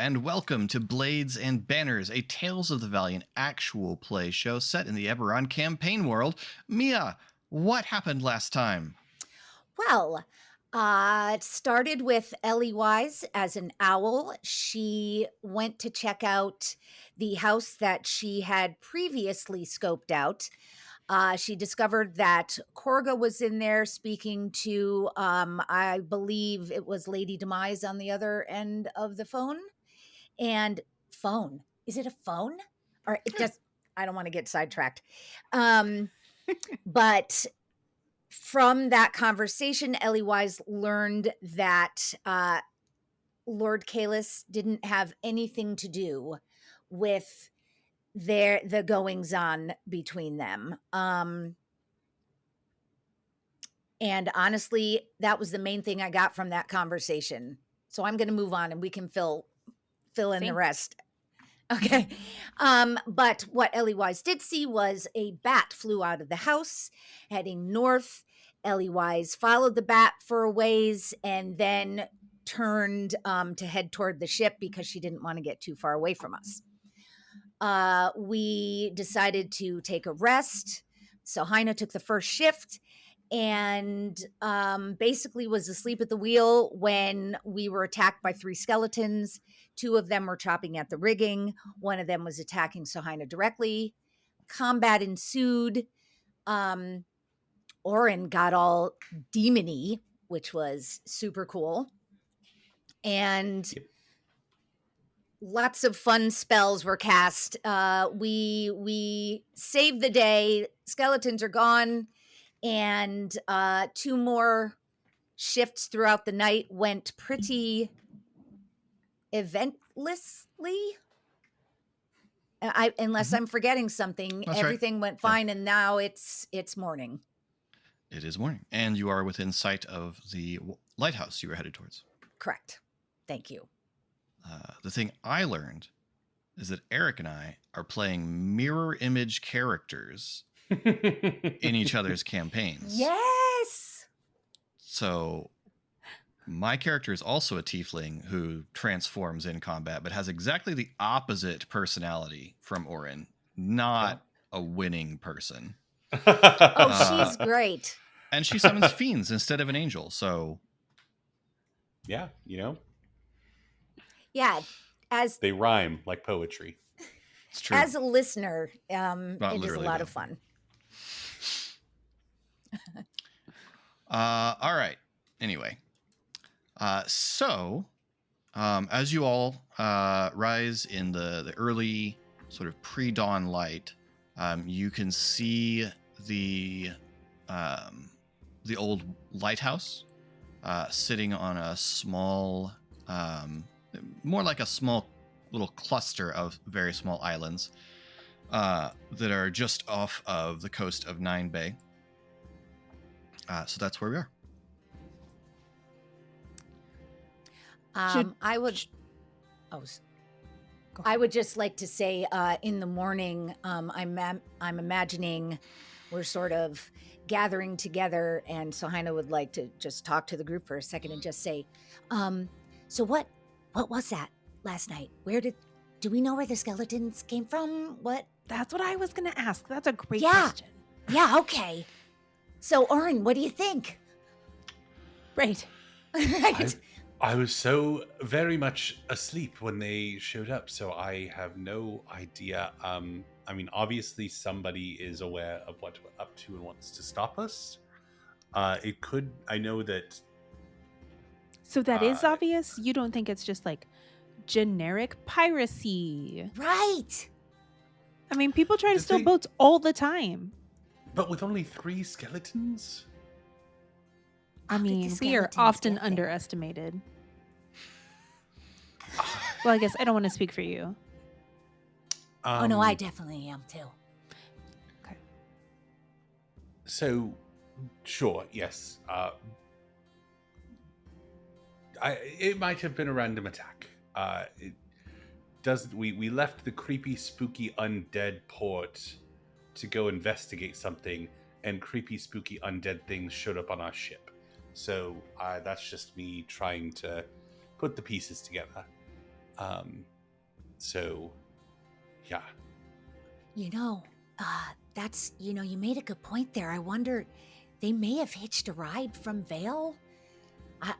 and welcome to Blades and Banners, a Tales of the Valiant actual play show set in the Eberron campaign world. Mia, what happened last time? Well, it started with Ellie Wise as an owl. She went to check out the house that she had previously scoped out. She discovered that Korga was in there speaking to, I believe it was Lady Demise on the other end of the phone. And phone. Is it a phone? Or it just, I don't want to get sidetracked. But from that conversation, Ellie Wise learned that Lord Kalis didn't have anything to do with the goings on between them. And honestly, that was the main thing I got from that conversation. So I'm going to move on and we can fill in the rest. Okay. But what Ellie Wise did see was a bat flew out of the house heading north. Ellie Wise followed the bat for a ways and then turned to head toward the ship because she didn't want to get too far away from us. We decided to take a rest. So Heina took the first shift and basically was asleep at the wheel when we were attacked by 3 skeletons. 2 of them were chopping at the rigging. 1 of them was attacking Sohina directly. Combat ensued. Orin got all demon-y, which was super cool. And lots of fun spells were cast. We saved the day. Skeletons are gone. And 2 more shifts throughout the night went pretty eventlessly. Unless I'm forgetting something, That's everything right. went fine, and now it's morning. It is morning, and you are within sight of the lighthouse you were headed towards. Correct. Thank you. The thing I learned is that Eric and I are playing mirror image characters in each other's campaigns. Yes! So my character is also a tiefling who transforms in combat, but has exactly the opposite personality from Orin. Not a winning person. Oh, she's great. And she summons fiends instead of an angel, so... Yeah, you know? Yeah, as... They rhyme like poetry. It's true. As a listener, it is a lot of fun. All right. Anyway. So, as you all rise in the early sort of pre-dawn light, you can see the old lighthouse sitting on a small, more like a small little cluster of very small islands that are just off of the coast of Nine Bay. So that's where we are. I would just like to say, in the morning, I'm imagining we're sort of gathering together, and Sohina would like to just talk to the group for a second and just say, so what was that last night? Do we know where the skeletons came from? What? That's what I was going to ask. That's a great Yeah. question. Yeah, okay. So, Orin, what do you think? Right. Right. I was so very much asleep when they showed up, so I have no idea. I mean, obviously somebody is aware of what we're up to and wants to stop us. I know that... So that is obvious? You don't think it's just like generic piracy? Right. I mean, people try to steal boats all the time. But with only 3 skeletons? I mean, we are often underestimated. Well, I guess I don't want to speak for you. Oh, no, I definitely am, too. Okay. So, sure, yes. It might have been a random attack. We left the creepy, spooky, undead port to go investigate something, and creepy, spooky, undead things showed up on our ship. So that's just me trying to put the pieces together. So, yeah. That's, you made a good point there. I wonder, they may have hitched a ride from Vale.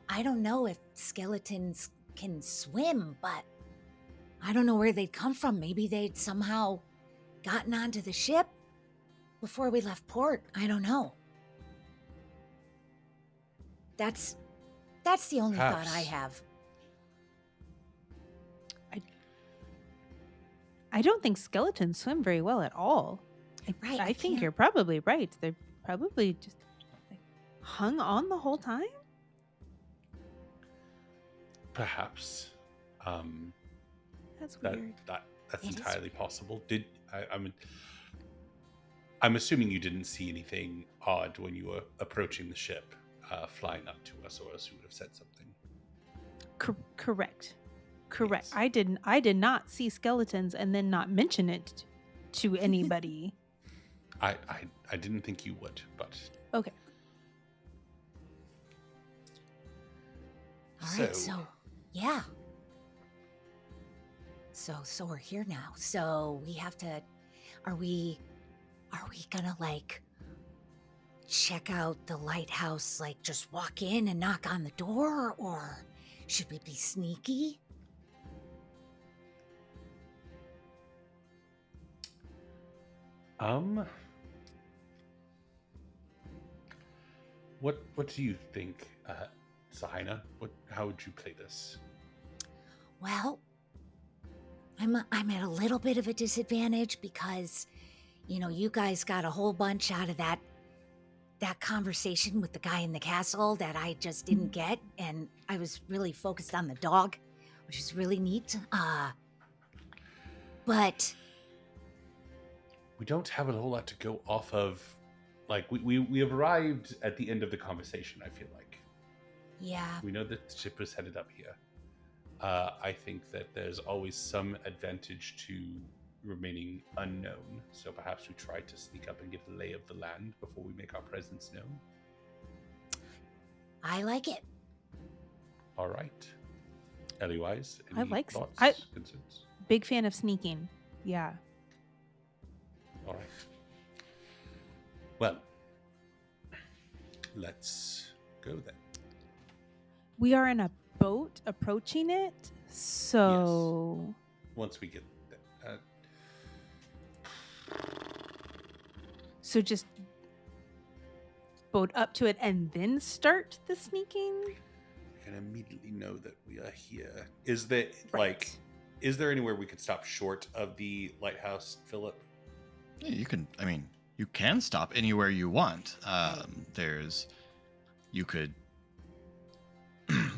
I don't know if skeletons can swim, but I don't know where they'd come from. Maybe they'd somehow gotten onto the ship before we left port. I don't know. That's the only thought I have. I don't think skeletons swim very well at all. I think you're probably right. They're probably just like, hung on the whole time. Perhaps. That's weird. That's entirely possible. I'm assuming you didn't see anything odd when you were approaching the ship, flying up to us, or else you would have said something. Correct. Yes. I did not see skeletons and then not mention it to anybody. I didn't think you would, but okay. All right, so yeah. So we're here now. So we have to. Are we gonna like check out the lighthouse? Like just walk in and knock on the door, or should we be sneaky? What do you think, Sahina? How would you play this? Well, I'm at a little bit of a disadvantage because, you guys got a whole bunch out of that conversation with the guy in the castle that I just didn't get, and I was really focused on the dog, which is really neat. But we don't have a whole lot to go off of. Like, we have arrived at the end of the conversation, I feel like. Yeah. We know that the ship is headed up here. I think that there's always some advantage to remaining unknown, so perhaps we try to sneak up and get a lay of the land before we make our presence known. I like it. All right. Ellie-wise, I like thoughts, concerns? Big fan of sneaking. Yeah. All right. Well, let's go then. We are in a boat approaching it, so... Yes. Once we get there. So just boat up to it and then start the sneaking? We can immediately know that we are here. Is there, Right. is there anywhere we could stop short of the lighthouse, Philip? Yeah, you can stop anywhere you want.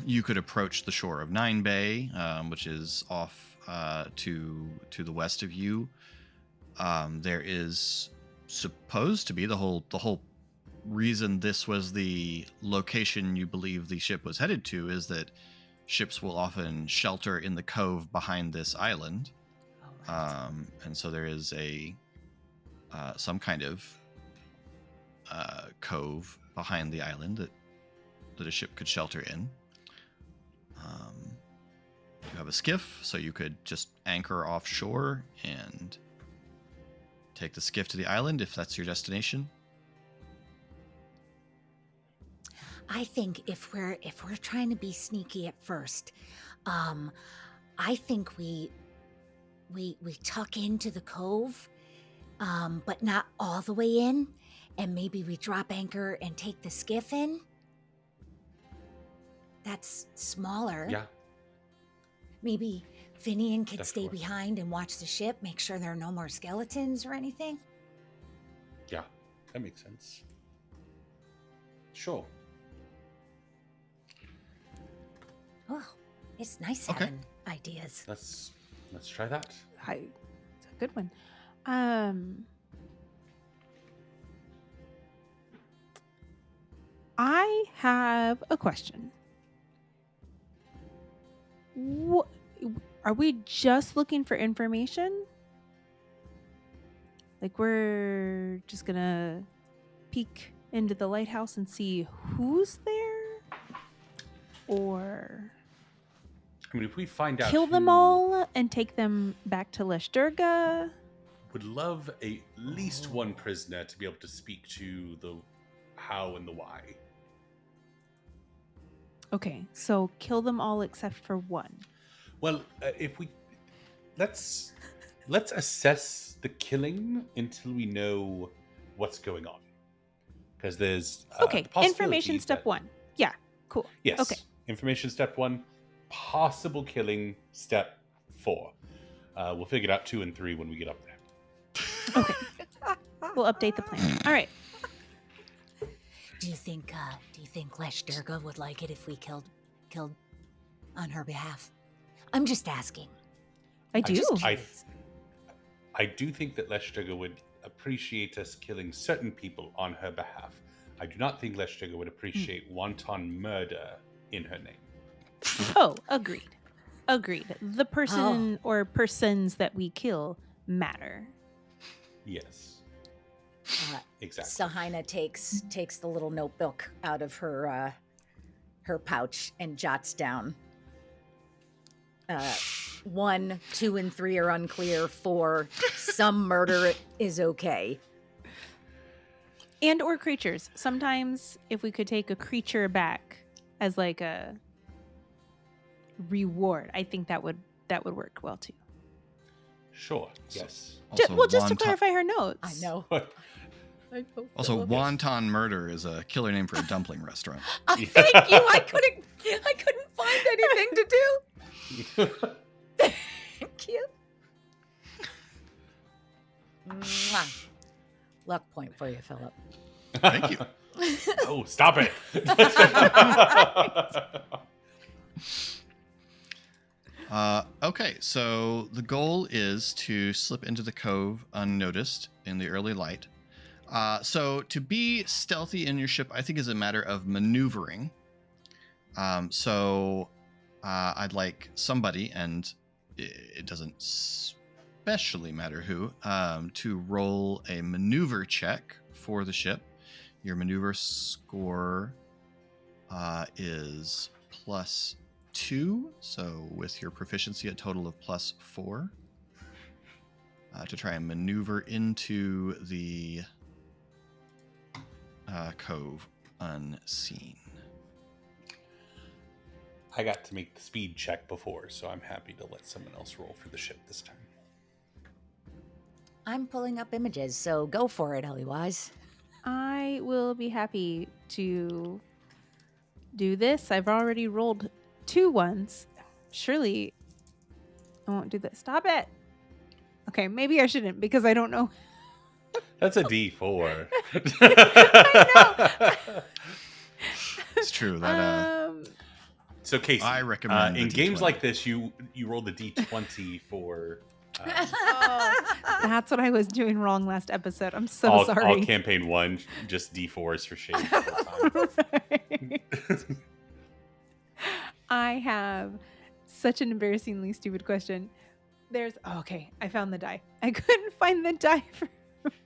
You could approach the shore of Nine Bay, which is off to the west of you. There is supposed to be the whole reason this was the location you believe the ship was headed to is that ships will often shelter in the cove behind this island. And so there is some kind of cove behind the island that a ship could shelter in. You have a skiff, so you could just anchor offshore and take the skiff to the island if that's your destination. I think if we're trying to be sneaky at first, I think we tuck into the cove, but not all the way in, and maybe we drop anchor and take the skiff in. That's smaller. Yeah. Maybe Finian could stay Definitely. behind and watch the ship, make sure there are no more skeletons or anything. Yeah, that makes sense. Sure. Oh, it's nice Okay. having ideas. Let's try that. It's a good one. I have a question. Are we just looking for information? Like, we're just gonna peek into the lighthouse and see who's there? Or... I mean, if we find out kill them who- all and take them back to Leshturga. would love at least one prisoner to be able to speak to the how and the why. Okay, so kill them all except for one. Well, if we let's assess the killing until we know what's going on, because there's Okay, the possibility information step that- 1. Yeah, cool. Yes. Okay. Information step 1. Possible killing step 4. We'll figure out 2 and 3 when we get up there. Okay. We'll update the plan. All right. Do you think Leshturga would like it if we killed on her behalf? I'm just asking. I do. I do think that Leshturga would appreciate us killing certain people on her behalf. I do not think Leshturga would appreciate wanton murder in her name. Oh, agreed. The person or persons that we kill matter. Yes. Exactly. Sahina takes the little notebook out of her pouch and jots down. 1, 2, and 3 are unclear. 4, some murder is okay. And or creatures. Sometimes if we could take a creature back as like a reward, I think that would work well too. Sure. Yes. Just to clarify her notes. I know. Also, wonton murder is a killer name for a dumpling restaurant. Thank you. I couldn't find anything to do. Thank you. Mwah. Luck point for you, Philip. Thank you. Oh, stop it. Okay, so the goal is to slip into the cove unnoticed in the early light. So to be stealthy in your ship, I think is a matter of maneuvering. I'd like somebody, and it doesn't especially matter who, to roll a maneuver check for the ship. Your maneuver score is +2, so with your proficiency, a total of +4, to try and maneuver into the cove unseen. I got to make the speed check before, so I'm happy to let someone else roll for the ship this time. I'm pulling up images, so go for it, Ellie-Wise. I will be happy to do this. I've already rolled 2 ones. Surely I won't do this. Stop it. Okay, maybe I shouldn't because I don't know. That's a D4. It's true that So Casey, I recommend in the games D20. like this, you roll the D20 for That's what I was doing wrong last episode. I'm so all sorry. campaign 1, just D4s for shade. I have such an embarrassingly stupid question. Okay, I found the die. I couldn't find the die for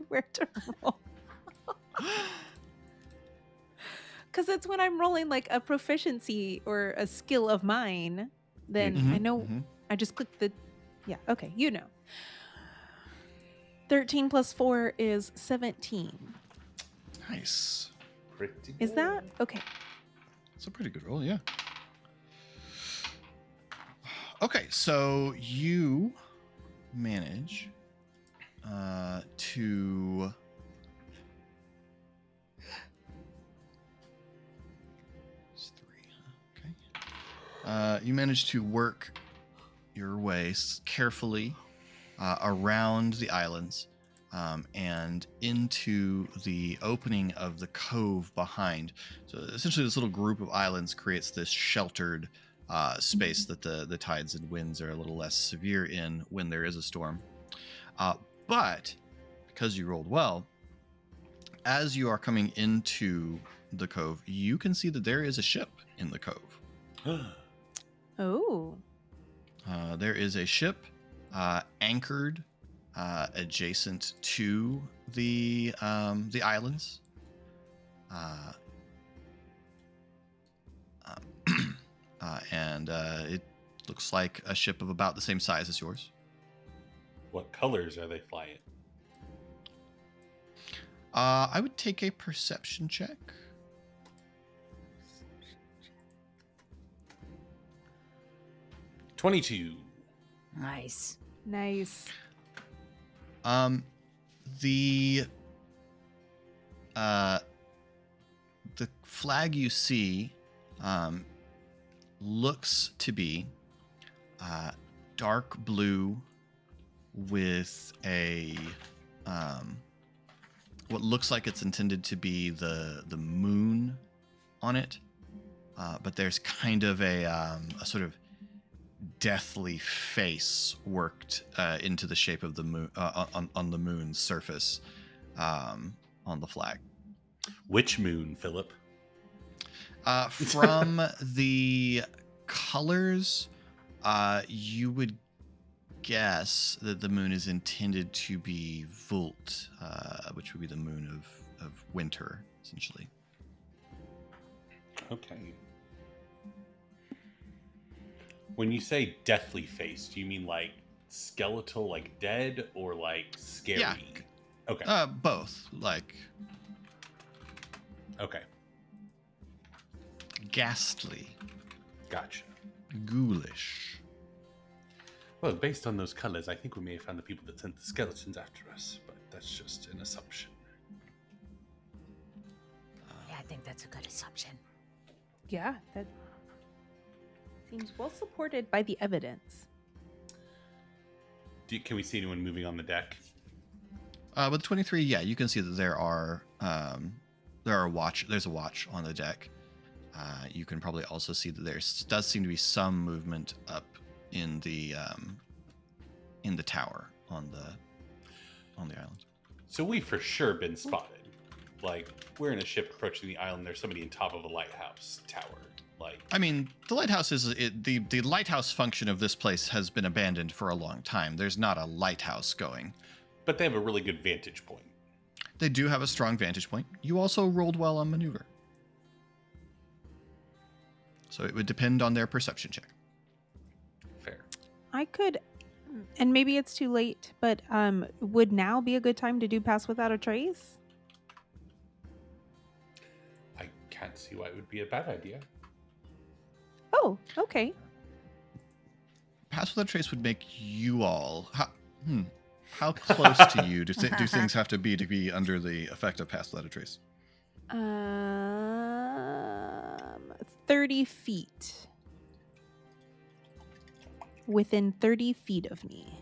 where to roll. Because it's when I'm rolling like a proficiency or a skill of mine, then I know I just click the, yeah, okay, you know. 13 plus 4 is 17. Nice. Pretty Is that? Okay. It's a pretty good roll, yeah. Okay, so you manage to it's 3, okay. You manage to work your way carefully around the islands and into the opening of the cove behind. So essentially this little group of islands creates this sheltered space that the tides and winds are a little less severe in when there is a storm. But because you rolled well, as you are coming into the cove, you can see that there is a ship in the cove. Oh. There is a ship anchored adjacent to the islands. And it Looks like a ship of about the same size as yours. What colors are they flying? I would take a perception check. $22. Nice. Nice. The flag you see looks to be dark blue with a what looks like it's intended to be the moon on it, but there's kind of a sort of deathly face worked into the shape of the moon on the moon's surface on the flag. Which moon, Philip? From the colors, you would guess that the moon is intended to be Vult, which would be the moon of winter, essentially. Okay. When you say deathly face, do you mean like skeletal, like dead, or like scary? Yeah. Okay. Both. Like Okay. ghastly, Gotcha. ghoulish. Well, based on those colors, I think we may have found the people that sent the skeletons after us, but that's just an assumption. Yeah, I think that's a good assumption. Yeah, that seems well supported by the evidence. Can we see anyone moving on the deck? With 23, yeah, you can see that there's a watch on the deck. You can probably also see that there does seem to be some movement up in the tower on the island. So we've for sure been spotted. Like, we're in a ship approaching the island. There's somebody on top of a lighthouse tower. Like, I mean, the lighthouse the lighthouse function of this place has been abandoned for a long time. There's not a lighthouse going. but they have a really good vantage point. They do have a strong vantage point. You also rolled well on maneuver. So it would depend on their perception check. Fair. I could, and maybe it's too late, but would now be a good time to do Pass Without a Trace? I can't see why it would be a bad idea. Oh, okay. Pass Without a Trace would make you all... How close to you do things have to be under the effect of Pass Without a Trace? 30 feet. Within 30 feet of me.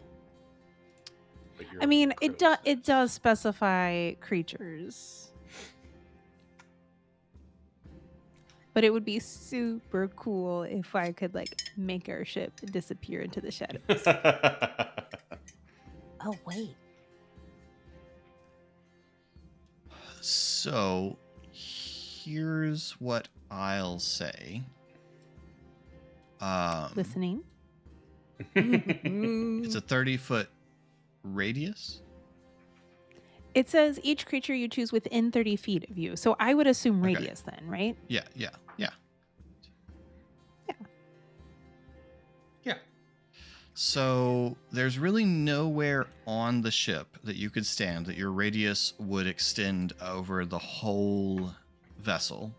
But you're I mean, close. it does specify creatures. But it would be super cool if I could, like, make our ship disappear into the shadows. Oh, wait. So, here's what I'll say. Listening. It's a 30-foot radius. It says each creature you choose within 30 feet of you. So I would assume Okay. radius then, right? Yeah. Yeah. So there's really nowhere on the ship that you could stand that your radius would extend over the whole vessel.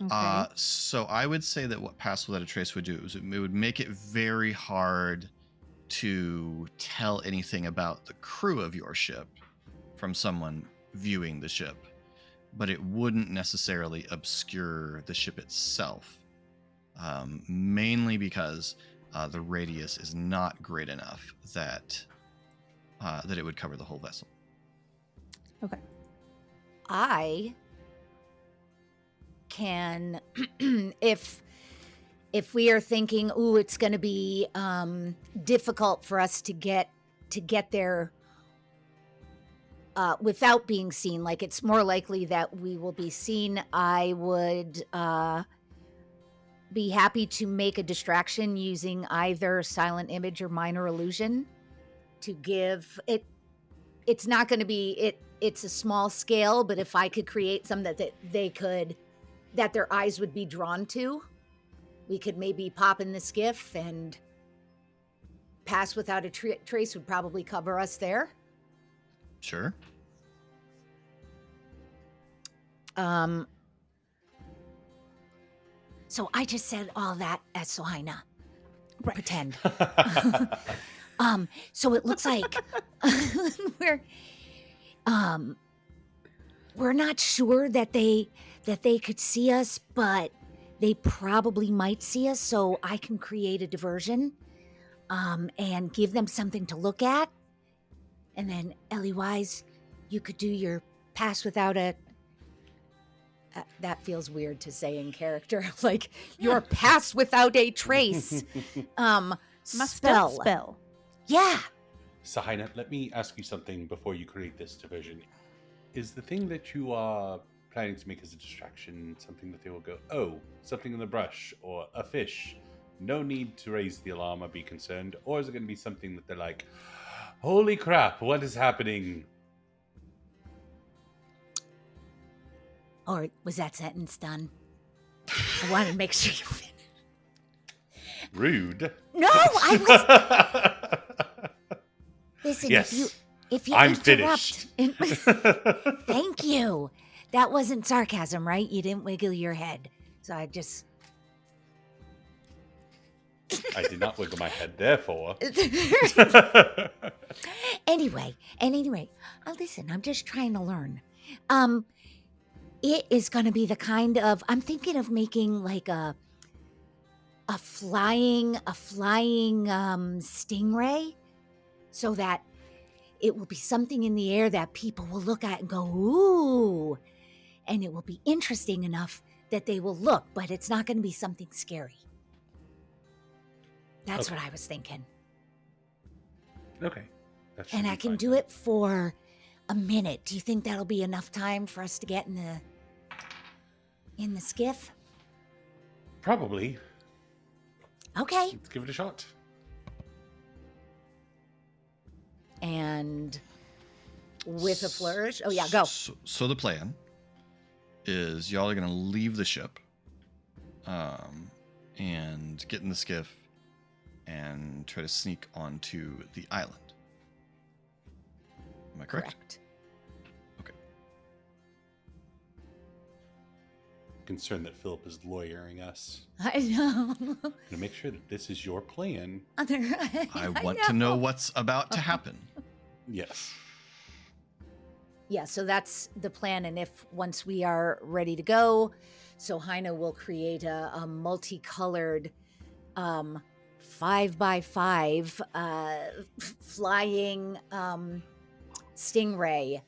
Okay. So I would say that what Pass Without a Trace would do is it would make it very hard to tell anything about the crew of your ship from someone viewing the ship, but it wouldn't necessarily obscure the ship itself, mainly because the radius is not great enough that it would cover the whole vessel. Okay. I can, if we are thinking, ooh, it's going to be difficult for us to get there without being seen, like it's more likely that we will be seen, I would be happy to make a distraction using either silent image or minor illusion to give it. It's not going to be it's a small scale, but if I could create some that they could, that their eyes would be drawn to, We could maybe pop in the skiff and pass without a trace would probably cover us there. Sure. So I just said all that as Sohina. Right. Pretend. So it looks like we're not sure that they could see us, but they probably might see us, so I can create a diversion and give them something to look at. And then Ellie-wise, you could do your pass without a that feels weird to say in character. Like your pass without a trace. My spell. Yeah. Sahina, let me ask you something before you create this division. Is the thing that you are planning to make as a distraction something that they will go, oh, something in the brush or a fish? No need to raise the alarm or be concerned. Or is it going to be something that they're like, holy crap, what is happening? Or was that sentence done? I wanted to make sure you finished. Rude. No, I was. Listen, Yes, if you I'm interrupt, finished. thank you. That wasn't sarcasm, right? You didn't wiggle your head, so I just. I did not wiggle my head, therefore. Anyway, listen, I'm just trying to learn. It is going to be the kind of, I'm thinking of making like a flying stingray, so that it will be something in the air that people will look at and go, ooh, and it will be interesting enough that they will look, but it's not going to be something scary. That's Okay. what I was thinking. Okay. That should And be I can fine. do it for a minute. Do you think that'll be enough time for us to get in the skiff? Probably. Okay. Let's give it a shot. And with a flourish. Oh yeah, go. So the plan is y'all are going to leave the ship and get in the skiff and try to sneak onto the island. Am I correct? Okay. Concerned that Philip is lawyering us. I know. To make sure that this is your plan. I want to know what's about to happen. Yes. Yeah, so that's the plan. And if once we are ready to go, so Heina will create a multicolored 5x5 flying stingray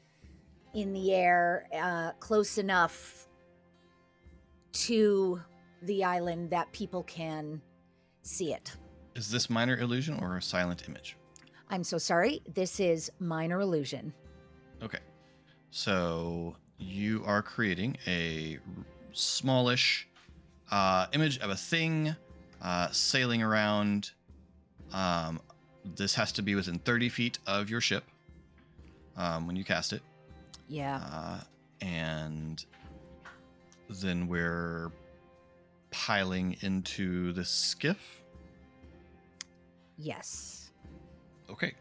in the air, close enough to the island that people can see it. Is this minor illusion or a silent image? I'm so sorry. This is minor illusion. Okay. So you are creating a smallish image of a thing sailing around. This has to be within 30 feet of your ship when you cast it. Yeah. And then we're piling into the skiff. Yes. Okay.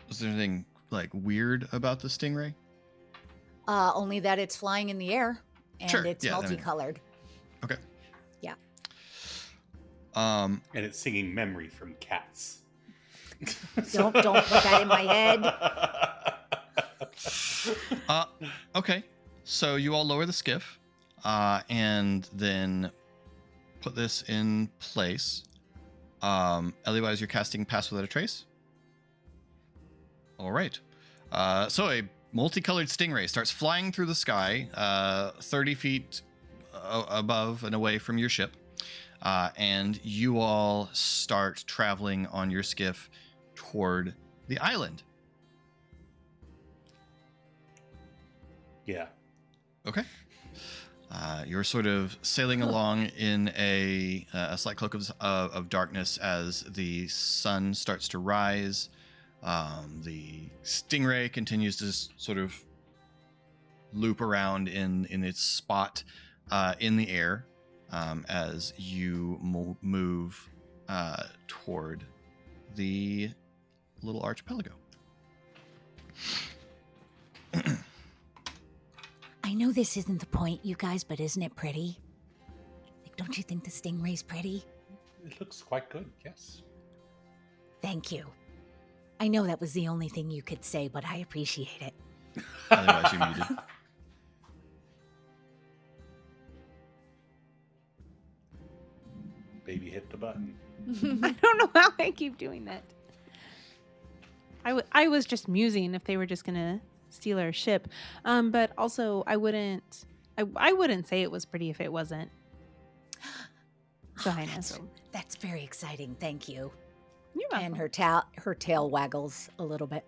Is there anything like weird about the stingray? Only that it's flying in the air and Sure, it's yeah, I mean- multicolored. Okay. Yeah. And it's singing Memory from Cats. Don't put that in my head. Okay. So you all lower the skiff, and then put this in place. Otherwise, you're casting Pass Without a Trace. All right. So a multicolored stingray starts flying through the sky, 30 feet above and away from your ship. And you all start traveling on your skiff toward the island. Yeah. Okay. You're sort of sailing along in a slight cloak of darkness as the sun starts to rise. The stingray continues to sort of loop around in its spot in the air as you move toward the little archipelago. I know this isn't the point, you guys, but isn't it pretty? Like, don't you think the stingray's pretty? It looks quite good, yes. Thank you. I know that was the only thing you could say, but I appreciate it. Otherwise, you're muted. Baby hit the button. I don't know how I keep doing that. I was just musing if they were just gonna steal our ship, but also I wouldn't say it was pretty if it wasn't. So Highness. That's very exciting. Thank you. You're welcome. And her tail waggles a little bit.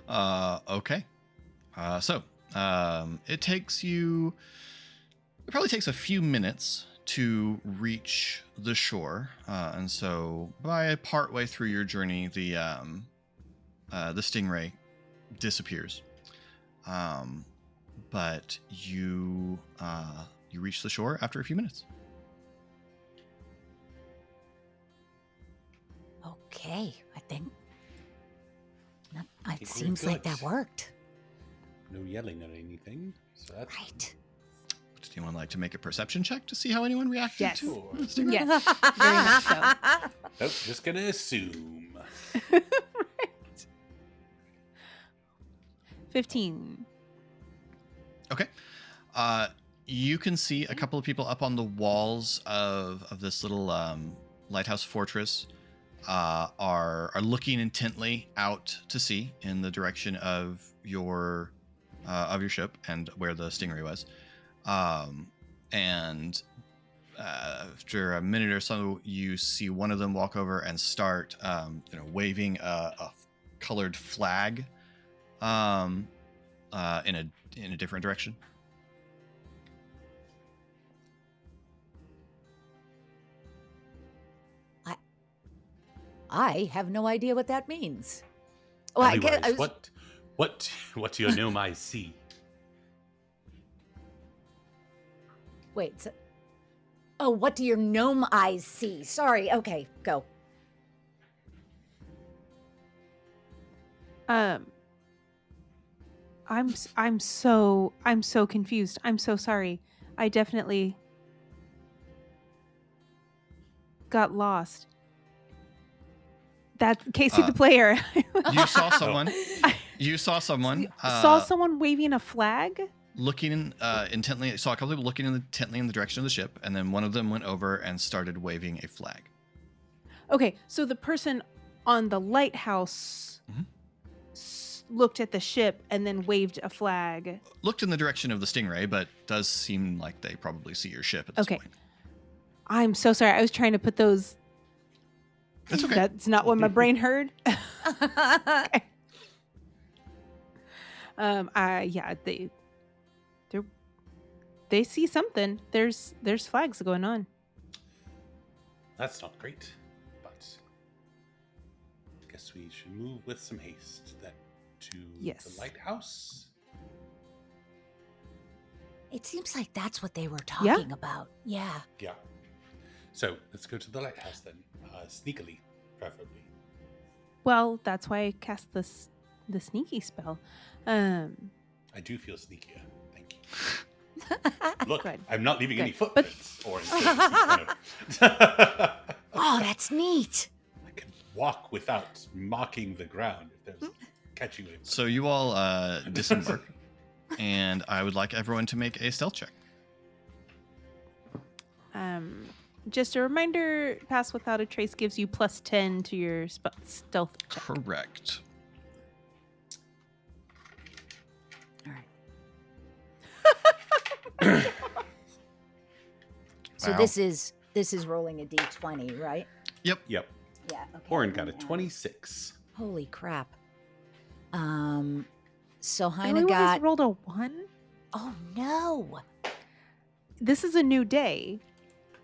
Okay. It probably takes a few minutes to reach the shore, and so by partway through your journey, the stingray disappears. But you reach the shore after a few minutes. Okay, I think it we're seems like that good. worked. No yelling or anything. So that's Right. Do you want to make a perception check to see how anyone reacted Yes. to Sure. the stingray? Yes, very much so. Nope, just gonna assume. Right. 15. Okay. You can see a couple of people up on the walls of this little lighthouse fortress are looking intently out to sea in the direction of your ship and where the stingray was. And after a minute or so, you see one of them walk over and start waving a colored flag in a different direction. I have no idea what that means. Well, I Anyways, guess what do your gnome eyes see? Wait. Oh, what do your gnome eyes see? Sorry. Okay, go. I'm so confused. I'm so sorry. I definitely got lost. That's Casey the player. You saw someone. You saw someone. Saw someone waving a flag? Looking intently. Saw a couple people looking intently in the direction of the ship, and then one of them went over and started waving a flag. Okay, so the person on the lighthouse looked at the ship and then waved a flag. Looked in the direction of the stingray, but does seem like they probably see your ship at this point. I'm so sorry. I was trying to put those. That's okay. That's not what my brain heard. Okay. They see something. There's flags going on. That's not great, but I guess we should move with some haste then to Yes. the lighthouse. It seems like that's what they were talking about. Yeah. Yeah. So let's go to the lighthouse then, sneakily, preferably. Well, that's why I cast the sneaky spell. I do feel sneakier. Thank you. Look, Good. I'm not leaving any Good. footprints or anything. Oh, that's neat. I can walk without marking the ground if there's catching me. So you all disembark, and I would like everyone to make a stealth check. Just a reminder: pass without a trace gives you +10 to your stealth check. Correct. All right. So Wow. this is rolling a d20, right? Yep. Yeah. Okay. Orin got a let me add. 26. Holy crap. So Heine Everyone has got. rolled a 1. Oh no. This is a new day,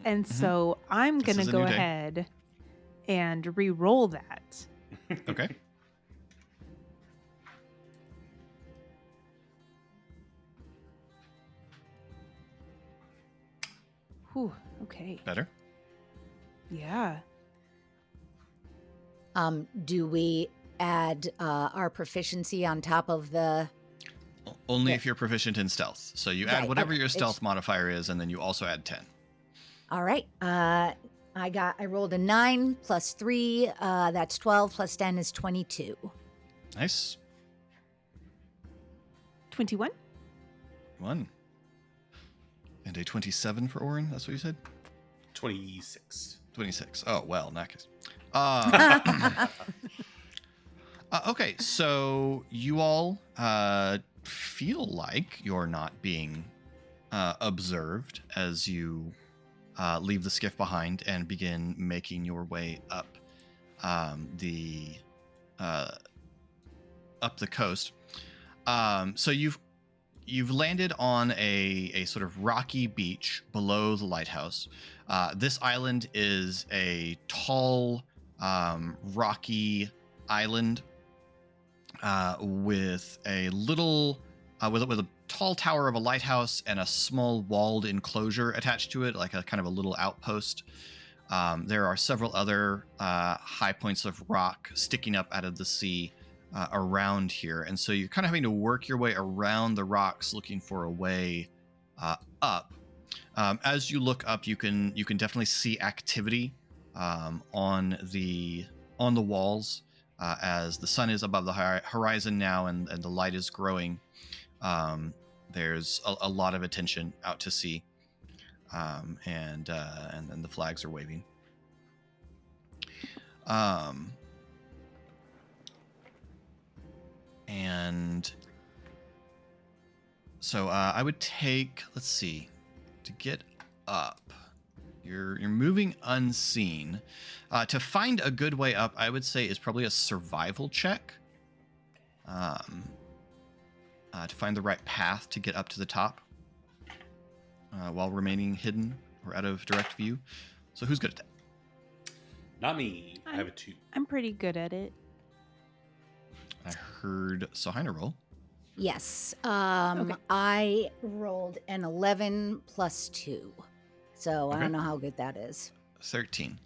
and so I'm This gonna is a go new day. ahead and re-roll that. Okay. Whew, okay. Better? Yeah. Do we add our proficiency on top of the... Only Yeah. if you're proficient in stealth. So you Right, add whatever okay. your It's- stealth modifier is, and then you also add 10. All right. I rolled a 9 plus 3. That's 12 plus 10 is 22. Nice. 21? 1. And a 27 for Orin, that's what you said? 26. 26. Oh, well, in that case. Okay, so you all feel like you're not being observed as you leave the skiff behind and begin making your way up the coast. So you've landed on a sort of rocky beach below the lighthouse. This island is a tall, rocky island with a little, with a tall tower of a lighthouse and a small walled enclosure attached to it, like a kind of a little outpost. There are several other high points of rock sticking up out of the sea around here, and so you're kind of having to work your way around the rocks looking for a way up. As you look up, you can definitely see activity on the walls as the sun is above the horizon now, and the light is growing. There's a lot of attention out to sea, and the flags are waving. And so I would take, let's see, to get up. You're moving unseen. To find a good way up, I would say is probably a survival check. To find the right path to get up to the top while remaining hidden or out of direct view. So who's good at that? Not me. I have a 2. I'm pretty good at it. I heard Sohina roll. Yes. Okay. I rolled an 11 plus 2. So I Okay. don't know how good that is. 13.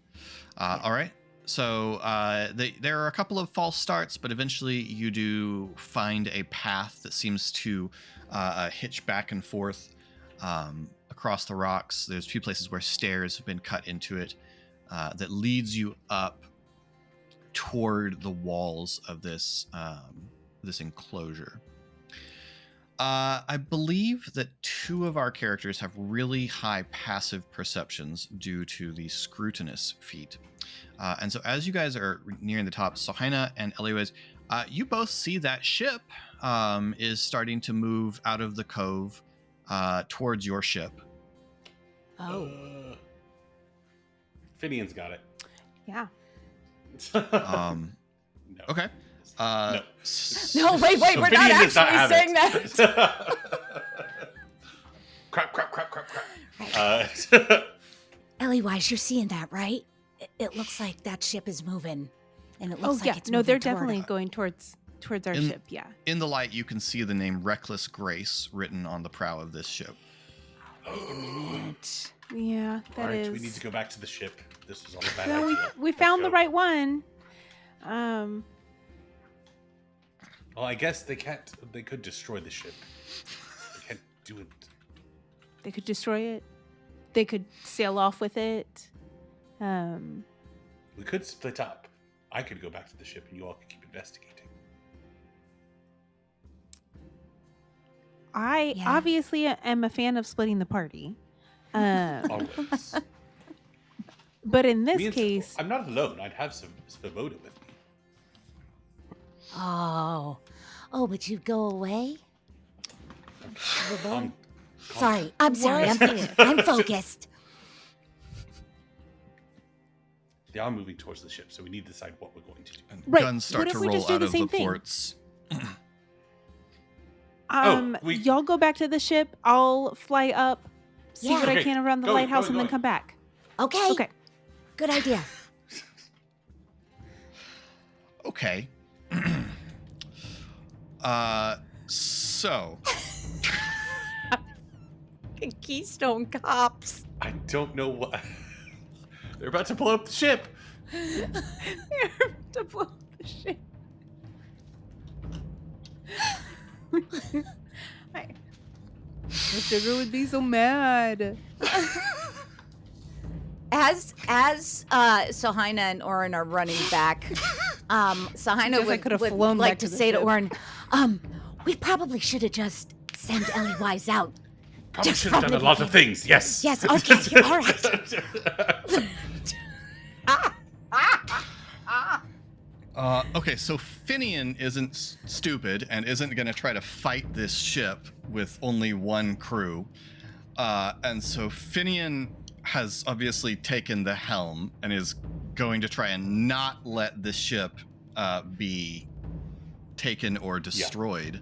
All right. So there are a couple of false starts, but eventually you do find a path that seems to hitch back and forth across the rocks. There's a few places where stairs have been cut into it that leads you up toward the walls of this enclosure. I believe that 2 of our characters have really high passive perceptions due to the scrutinous feat. And so as you guys are nearing the top, Sohina and Eliwez, you both see that ship is starting to move out of the cove towards your ship. Oh. Finian's got it. Yeah. No. Okay. No. No, wait, So we're not Finian does actually have saying it. that. crap. Ellie Wise, you're seeing that, right? It looks like that ship is moving. And it Oh looks yeah. like it's No, moving they're toward definitely us. going towards our In- ship. Yeah. In the light, you can see the name Reckless Grace written on the prow of this ship. Wait a minute. Yeah, All that right, is. we need to go back to the ship. This was all a bad Well, idea. we Let's found the go. right one. Well, I guess they can't. They could destroy the ship. They can't do it. They could destroy it. They could sail off with it. We could split up. I could go back to the ship, and you all could keep investigating. I Yeah. obviously am a fan of splitting the party. Always. But in this Me and case, I'm not alone. I'd have some Svoboda with me. Oh, but you go away? Calm- Sorry, I'm sorry. What? I'm focused. They are moving towards the ship, so we need to decide what we're going to do. And Right. guns start What to if we roll just do out the of the same thing? ports. y'all go back to the ship. I'll fly up, see Yeah. what I Okay, can around the go, lighthouse, go, and then go. come back. Okay. Okay. Good idea. Okay. So Keystone Cops. I don't know what. They're about to blow up the ship. To blow up the ship. Sugar would be so mad. As Sahina and Orin are running back, Sahina would like to say to Orin, we probably should have just sent Ellie Wise out. Probably Just should have from done the a lot of beginning. things. Yes. Yes, okay, all right. Okay, so Finian isn't stupid and isn't going to try to fight this ship with only one crew. And so Finian has obviously taken the helm and is going to try and not let the ship be taken or destroyed.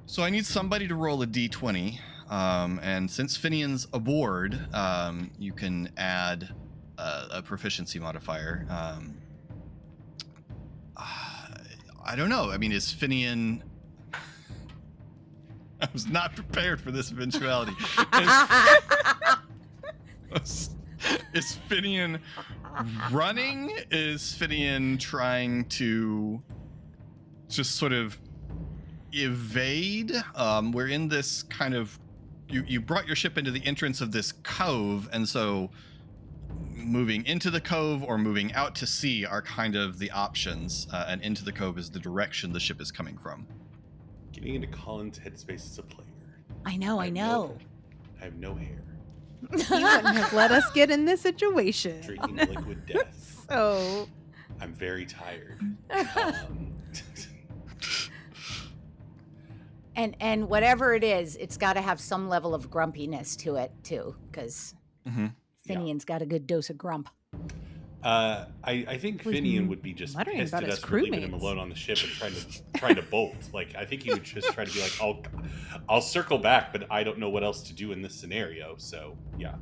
So I need somebody to roll a d20. And since Finian's aboard, you can add a proficiency modifier. I don't know. I mean, is Finian... I was not prepared for this eventuality. Is Finian running? Is Finian trying to just sort of evade? We're in this kind of... You brought your ship into the entrance of this cove, and so moving into the cove or moving out to sea are kind of the options, and into the cove is the direction the ship is coming from. Getting into Colin's headspace as a player. I know. I have no hair. You wouldn't have let us get in this situation. Drinking liquid death. So I'm very tired. And whatever it is, it's got to have some level of grumpiness to it too, because Finian's got a good dose of grump. I think Finian would be just pissed at us for leaving him alone on the ship and trying to bolt. Like, I think he would just try to be like, I'll circle back, but I don't know what else to do in this scenario. So yeah.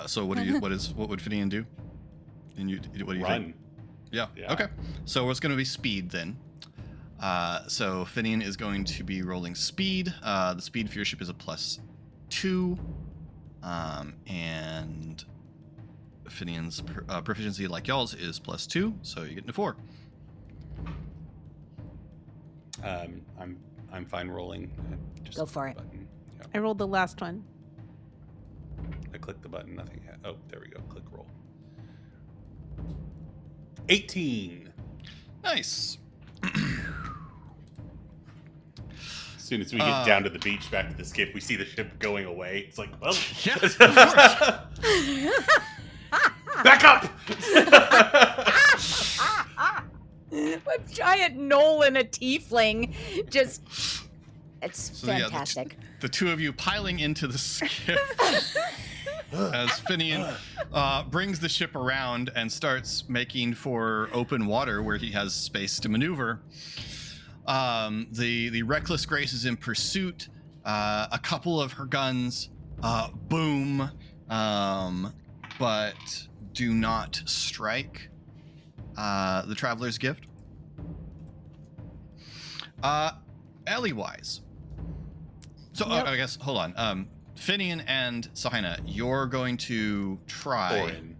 So what would Finian do? And what do you Run. think? Yeah. Okay. So it's going to be speed then. So Finian is going to be rolling speed. The speed for your ship is a +2. And Finian's proficiency, like y'all's, is +2, so you get into 4. I'm fine rolling. Just Go for it. Button. Yeah. I rolled the last one. I clicked the button. Nothing. Oh, there we go. Click roll. 18. Nice. As soon as we get down to the beach, back to the skiff, we see the ship going away. It's like, well, Yeah, of course. back up. A giant knoll and a tiefling, just it's fantastic. Yeah, the two of you piling into the skiff as Finian brings the ship around and starts making for open water where he has space to maneuver. The Reckless Grace is in pursuit. A couple of her guns boom, but do not strike the Traveler's Gift. Alley-wise. So I guess, hold on. Finian and Sahina, you're going to try... Orin.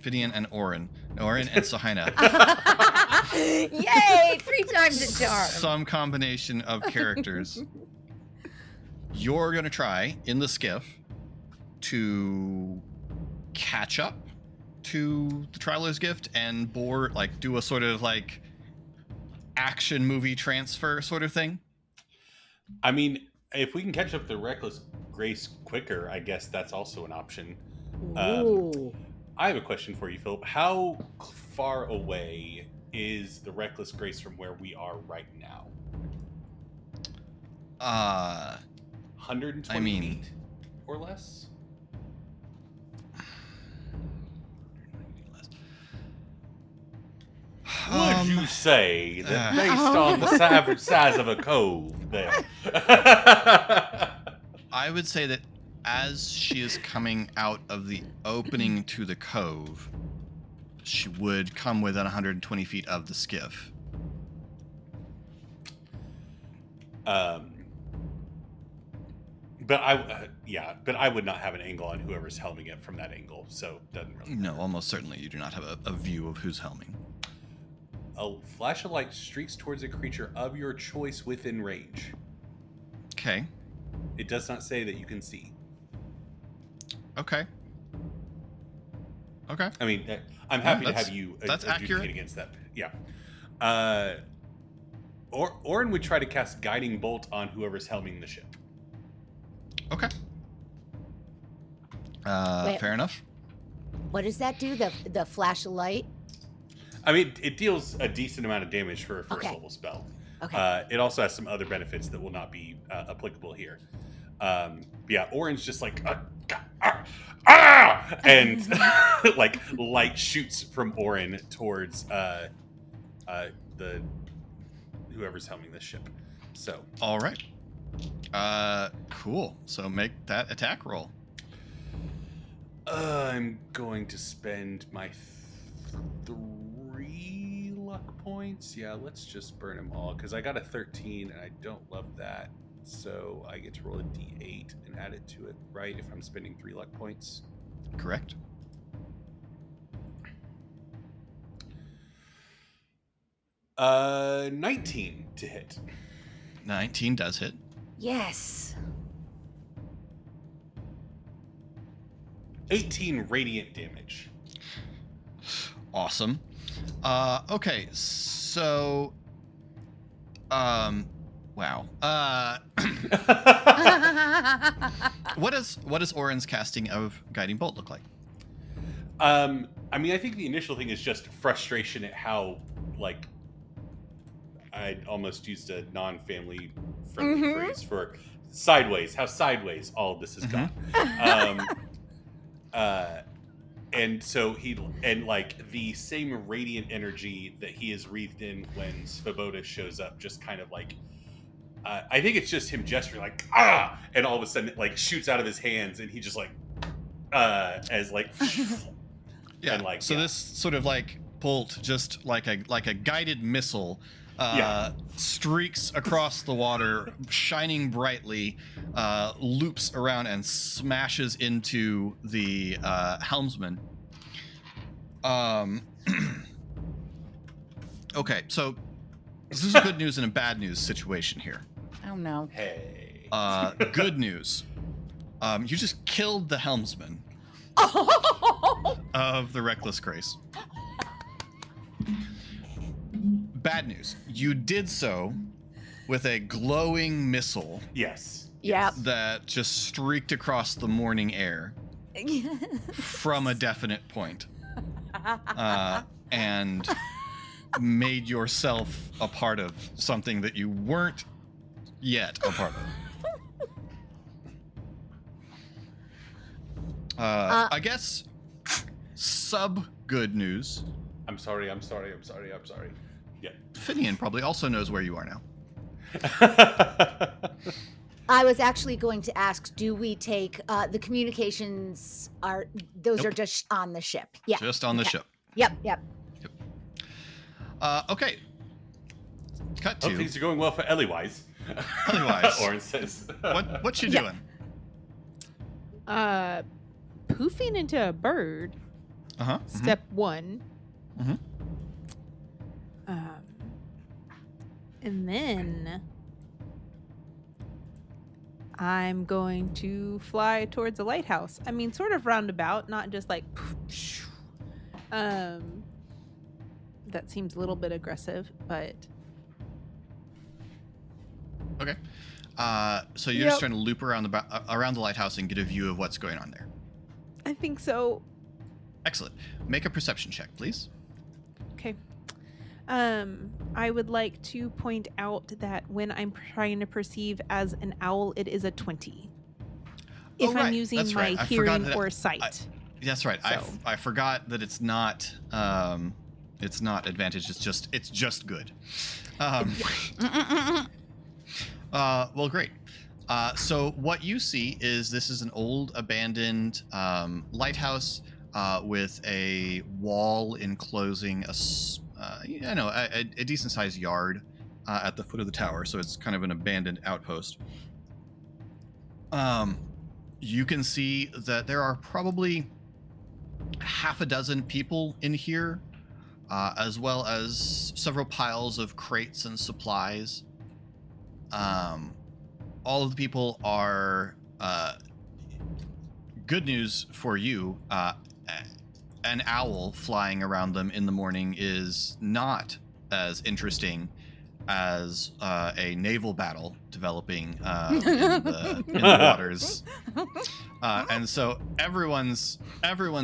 Finian and Orin. Orin and Sahina. Yay! 3 times a charm. Some combination of characters. You're going to try, in the skiff, to catch up to the Traveler's Gift and board, like, do a sort of, like, action movie transfer sort of thing. I mean, if we can catch up the Reckless Grace quicker, I guess that's also an option. Ooh. I have a question for you, Philip. How far away is the Reckless Grace from where we are right now? 120 feet or less? Would you say that based on the size of a cove there? I would say that as she is coming out of the opening to the cove, she would come within 120 feet of the skiff. But I would not have an angle on whoever's helming it from that angle, so it doesn't really matter. No, almost certainly you do not have a view of who's helming. A flash of light streaks towards a creature of your choice within range. Okay. It does not say that you can see. Okay. Okay. I mean, I'm happy to that's- have you that's adjudicate accurate. against that. Yeah. Orin would try to cast Guiding Bolt on whoever's helming the ship. Okay. Wait. Fair enough. What does that do? The flash of light? I mean, it deals a decent amount of damage for a first Okay. level spell. Okay. It also has some other benefits that will not be applicable here. But yeah, Orin's just like, and like light shoots from Orin towards the whoever's helming this ship. So All right. Cool. So make that attack roll. I'm going to spend my 3 luck points. Yeah, let's just burn them all because I got a 13 and I don't love that. So I get to roll a d8 and add it to it, right? If I'm spending 3 luck points. Correct. Uh, 19 to hit. 19 does hit. Yes. 18 radiant damage. Awesome. Okay, so wow. What does Orin's casting of Guiding Bolt look like? I mean, I think the initial thing is just frustration at how, like, I almost used a non-family friendly phrase for sideways, how sideways all of this has gone. And so like the same radiant energy that he is wreathed in when Svoboda shows up, just kind of like, I think it's just him gesturing like, and all of a sudden it like shoots out of his hands and he just like, as like, Yeah. and like, so yeah. this sort of like bolt, just like a guided missile, streaks across the water, shining brightly, loops around and smashes into the helmsman. Okay, so this is a good news and a bad news situation here. Oh no. Hey. Good news. You just killed the helmsman of the Reckless Grace. Bad news. You did so with a glowing missile Yes. Yep. that just streaked across the morning air from a definite point, and made yourself a part of something that you weren't yet a part of. I guess good news. I'm sorry. Yeah. Finian probably also knows where you are now. I was actually going to ask, do we take the communications are Nope. just on the ship? Yeah. Just on the Okay. ship. Yep. Okay. Cut Oh, to things are going well for Ellie-wise. Ellie-wise. Orin says. What you Yeah. doing? Poofing into a bird. Uh-huh. Step 1. Mhm. And then I'm going to fly towards the lighthouse. I mean, sort of roundabout, not just like. That seems a little bit aggressive, but Okay. So you're just trying to loop around the lighthouse and get a view of what's going on there. I think so. Excellent. Make a perception check, please. Okay. I would like to point out that when I'm trying to perceive as an owl, it is a 20. If Oh, right. I'm using That's my right. I forgot hearing that or sight. That's right. So. I forgot that it's not advantage. It's just good. Well, great. So what you see is this is an old abandoned lighthouse with a wall enclosing a decent sized yard at the foot of the tower. So it's kind of an abandoned outpost. You can see that there are probably half a dozen people in here, as well as several piles of crates and supplies. All of the people are, good news for you, an owl flying around them in the morning is not as interesting as a naval battle developing in the waters, and so everyone's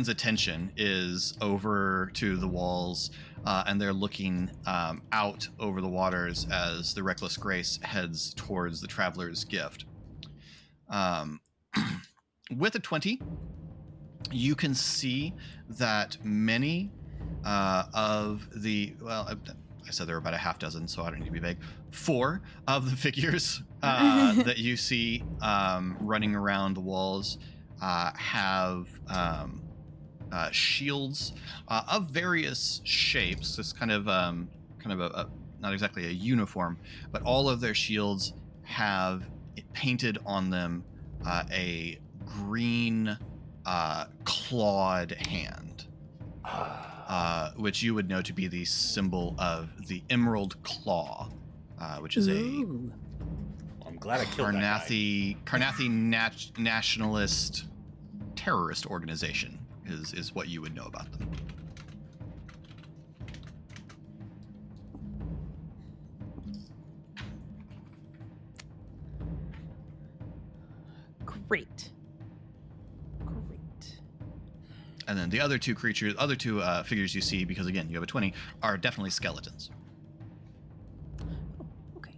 attention is over to the walls, and they're looking out over the waters as the Reckless Grace heads towards the Traveler's Gift. With a 20, you can see that many of the, well, I said there were about a half dozen, so I don't need to be vague. 4 of the figures that you see running around the walls have shields of various shapes. This kind of a not exactly a uniform, but all of their shields have painted on them a green clawed hand, which you would know to be the symbol of the Emerald Claw, which is Ooh. I'm glad I killed that guy. Karnathi nationalist terrorist organization is what you would know about them. Great. And then the other two figures you see, because again you have a 20, are definitely skeletons. Oh, okay.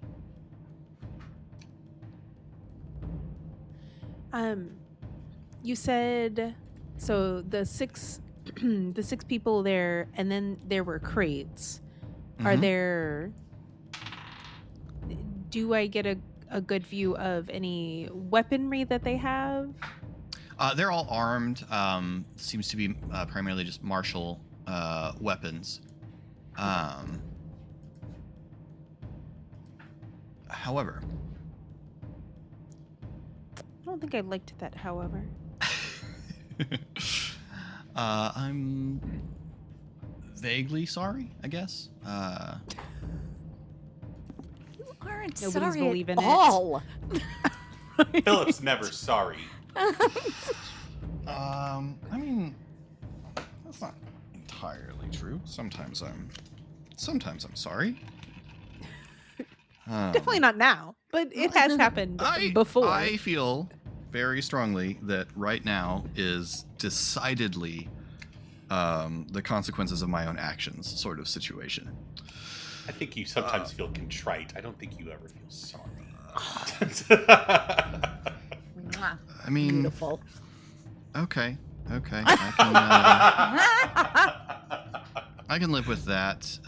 You said so the 6 the 6 people there, and then there were crates. Are there? Do I get a good view of any weaponry that they have? They're all armed. Seems to be primarily just martial weapons. However, I don't think I liked that. However, I'm vaguely sorry, I guess. You aren't Nobody's sorry believing at it. all. Philip's never sorry. I mean, that's not entirely true. Sometimes I'm sorry. definitely not now, but it has happened before. I feel very strongly that right now is decidedly the consequences of my own actions sort of situation. I think you sometimes feel contrite. I don't think you ever feel sorry. Mwah. I mean, Beautiful. Okay. I can live with that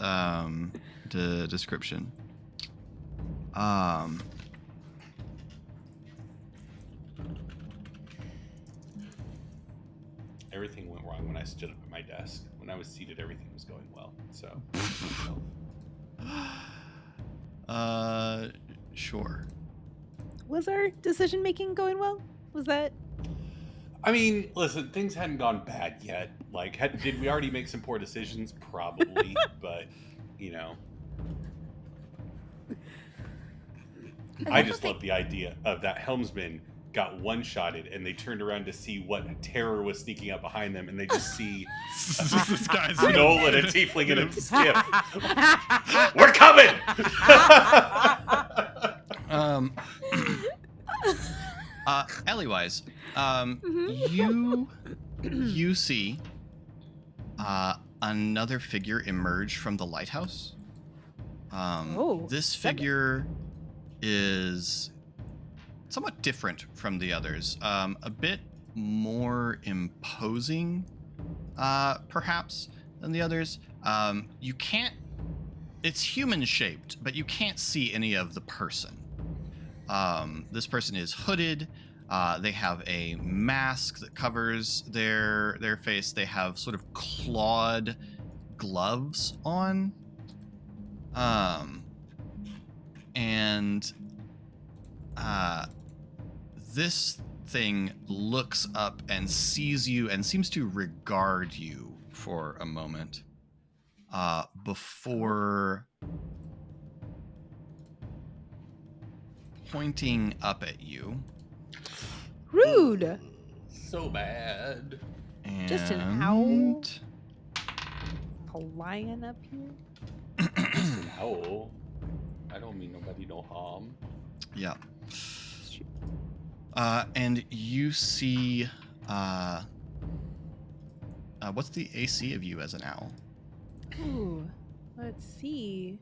description. Everything went wrong when I stood up at my desk. When I was seated, everything was going well. So. Sure. Was our decision making going well? Was that? I mean, listen, things hadn't gone bad yet. Like, did we already make some poor decisions? Probably, but, you know. I just love the idea of that helmsman got one-shotted and they turned around to see what terror was sneaking up behind them, and they just see This guy's Nolan, a tiefling, in a skiff. We're coming! Ellie-wise, you see another figure emerge from the lighthouse. This figure is somewhat different from the others, a bit more imposing, perhaps, than the others. You can't. It's human shaped, but you can't see any of the person. This person is hooded. They have a mask that covers their face. They have sort of clawed gloves on. And this thing looks up and sees you and seems to regard you for a moment before pointing up at you. Rude. So bad. And Just an owl flying up here. Just an owl. I don't mean nobody no harm. Yeah. And you see, what's the AC of you as an owl? Ooh, let's see.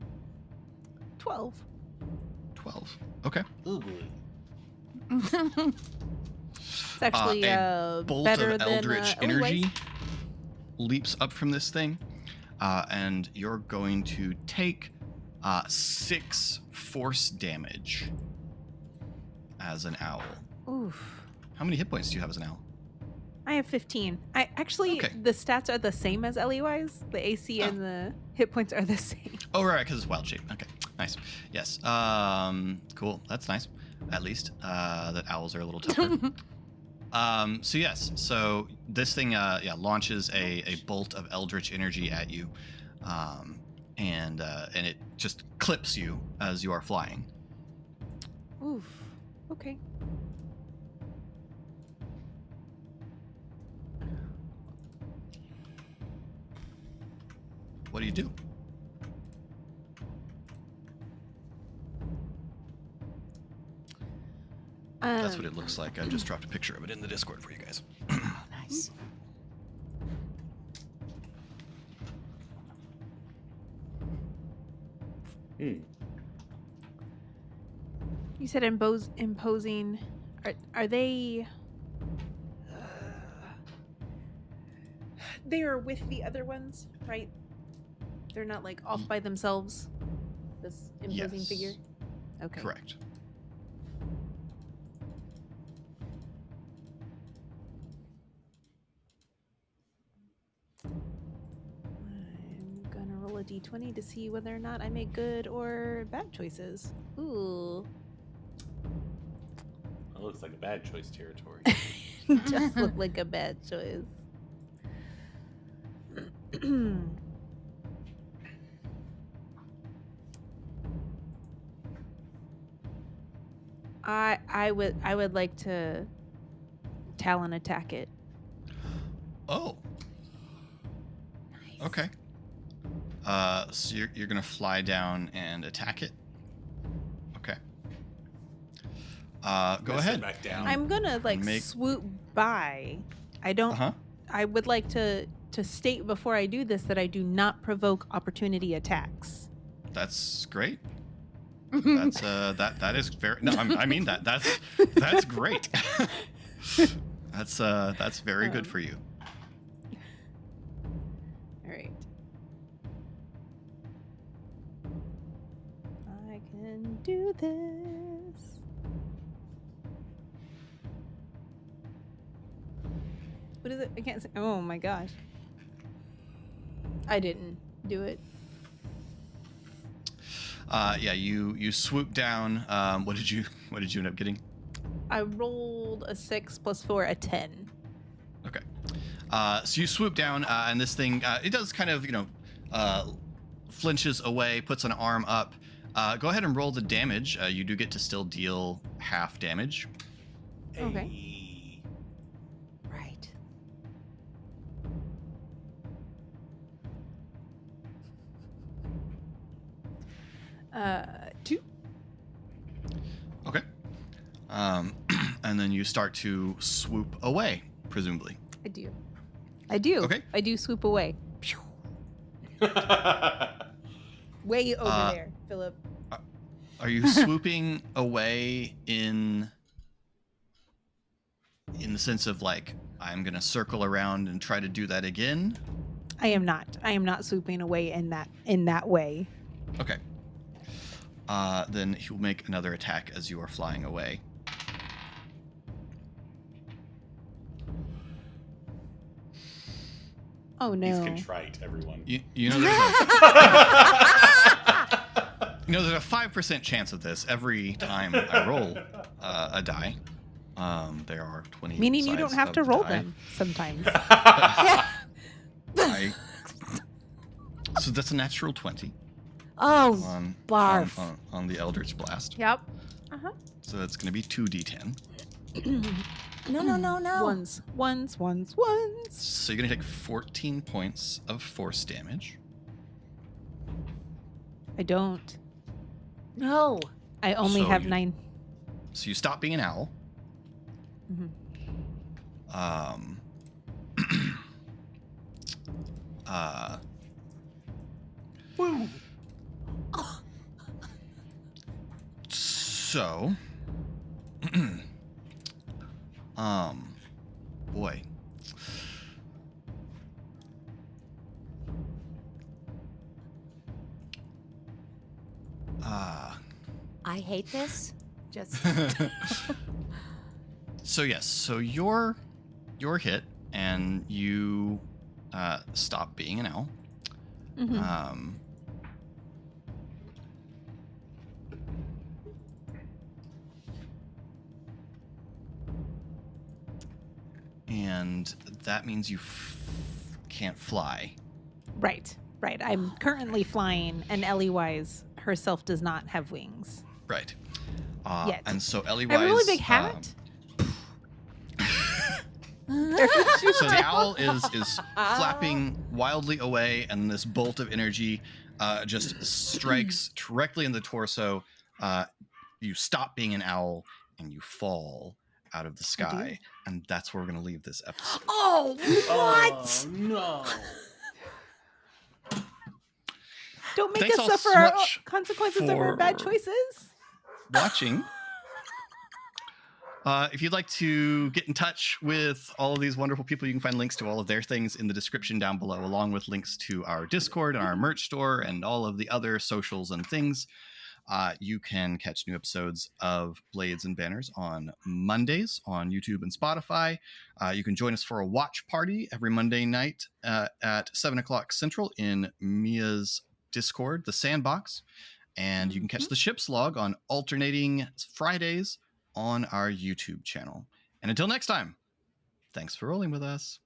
12. 12. Okay. Ugly. It's actually A bolt better of than eldritch energy Ellie's. leaps up from this thing, and you're going to take 6 force damage as an owl. Oof. How many hit points do you have as an owl? I have 15. I actually, Okay. the stats are the same as Ellie's. The AC Oh. and the hit points are the same. Oh, right, because it's wild shape. Okay, nice. Yes. Cool. That's nice. At least that owls are a little tougher. So yes. So this thing, launches a bolt of eldritch energy at you, and it just clips you as you are flying. Oof. Okay. What do you do? That's what it looks like. I just dropped a picture of it in the Discord for you guys. Oh, nice. You said imposing. Are they? They are with the other ones, right? They're not like off by themselves. This imposing Yes. figure. Okay. Correct. I'm gonna roll a d20 to see whether or not I make good or bad choices. Ooh. That looks like a bad choice territory. Does look like a bad choice. I would like to talon attack it. Oh. Nice. Okay. So you're gonna fly down and attack it. Okay. Go ahead. Back down. I'm gonna swoop by. I don't. Uh-huh. I would like to state before I do this that I do not provoke opportunity attacks. That's great. That's that is very no. I mean that's great. That's very good for you. All right. I can do this. What is it? I can't say. Oh my gosh. I didn't do it. You swoop down. What did you end up getting? I rolled a 6 + 4, a 10. Okay. So you swoop down, and this thing it does kind of flinches away, puts an arm up. Go ahead and roll the damage. You do get to still deal half damage. Okay. Hey. Right. Two. Okay. And then you start to swoop away, presumably. I do. I do. Okay. I do swoop away. Way over there, Philip. Are you swooping away in the sense of like I'm gonna circle around and try to do that again? I am not. I am not swooping away in that way. Okay. Then he'll make another attack as you are flying away. Oh no. He's contrite, everyone. You know there's a 5% chance of this every time I roll a die. There are 20 Meaning you sides don't have of to the roll die. them sometimes. So that's a natural 20 Oh, on barf. on the Eldritch Blast. Yep. So that's going to be 2d10. No. Ones. So you're going to take 14 points of force damage. I don't. No. I only So have you- 9. So you stop being an owl. Mhm. Woo! So, boy. I hate this. Just So yes, so you're hit and you stop being an owl. Mhm. And that means you can't fly. Right. I'm currently flying, and Ellie Wise herself does not have wings. Right. Yet. And so Ellie I have a really Wise, big hat. so the owl is flapping wildly away, and this bolt of energy just strikes directly in the torso. You stop being an owl, and you fall out of the sky. And that's where we're going to leave this episode. Oh, what? Oh, no. Don't make Thanks us all suffer so much consequences of our bad for choices. watching. If you'd like to get in touch with all of these wonderful people, you can find links to all of their things in the description down below, along with links to our Discord and our merch store and all of the other socials and things. You can catch new episodes of Blades and Banners on Mondays on YouTube and Spotify. You can join us for a watch party every Monday night at 7 o'clock Central in Mia's Discord, the Sandbox. And you can catch the Ship's Log on alternating Fridays on our YouTube channel. And until next time, thanks for rolling with us.